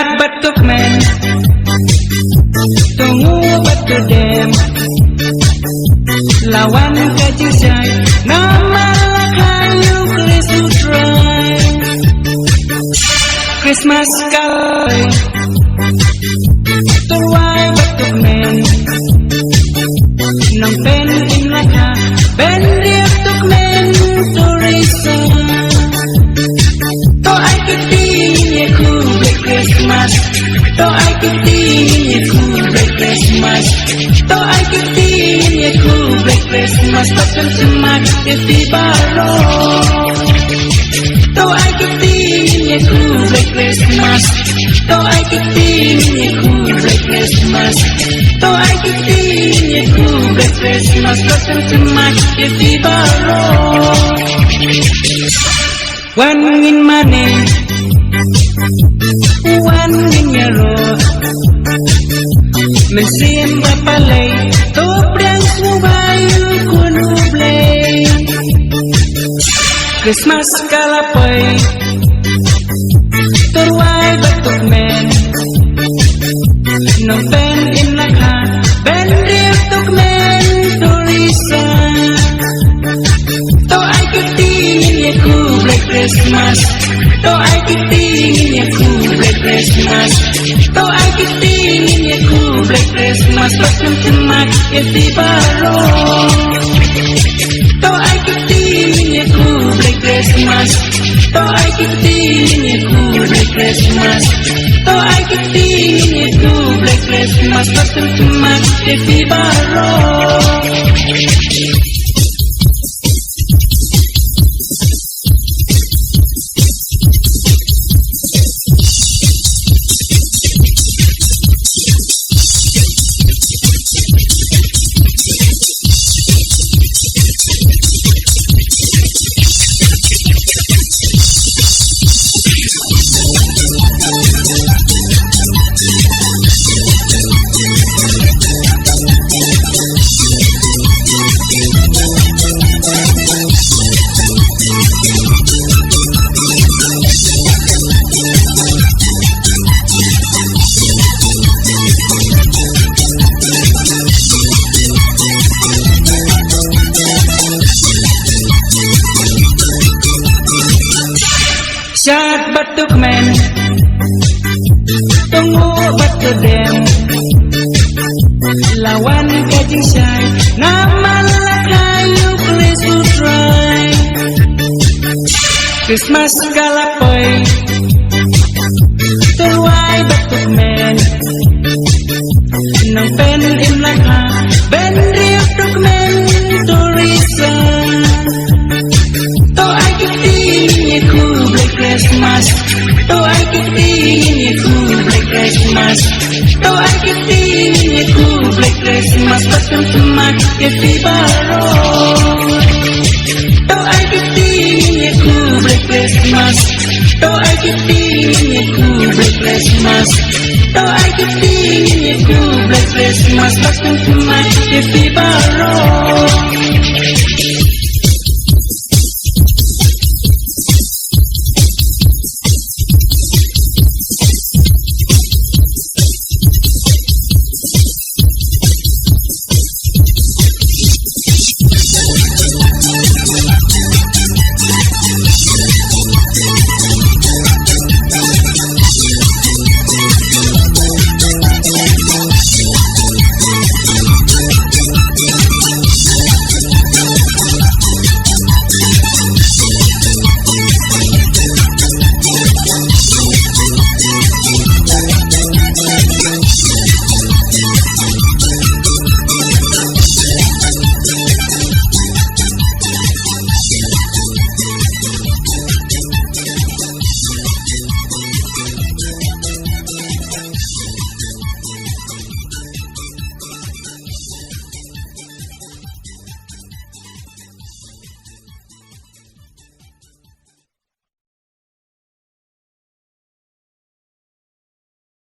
Syat batuk men Tunggu batu dem Lawan kajusai Nama kayu krisutrai Christmas kali Tuai batuk men Nang pen in laka Ben riap tuk men Turisa To ai kiti ku Black Christmas To ai kiti ku Black Christmas To ai kiti ku Black Christmas Takkan semak kiti baro To ai kiti ku Black Christmas To ai kiti ku Black Christmas To ai kiti ku Black Christmas Takkan semak kiti baro One in money One in euro Mesin bapalay Topriang subayu kunublay Christmas kalapay Turway batuk men No pen in laka Ben riap tuk men Turisa To ay kitingin ku Black Christmas To ay kitingin ku Black Christmas To ay kitingin ku Black Christmas Bakang semak iti baro To ay kitingin ku Black Christmas To ay kitingin ku Black Christmas To ay kitingin ku Black Christmas Bakang semak iti baro Syat batuk men Tunggu batu dem Lawan kajusai Nama kayu krisutrai Christmas kalapay Turway batuk men Nang pen in laka Ben riap tuk men Turisa To ay kitingin ku Black Christmas To ay kitingin ku Black Christmas To ay kitingin ku Black Christmas Bakang semak iti baro To ay kitingin ku Black Christmas To ay kitingin ku Black Christmas To ay kitingin ku Black Christmas Bakang semak iti baro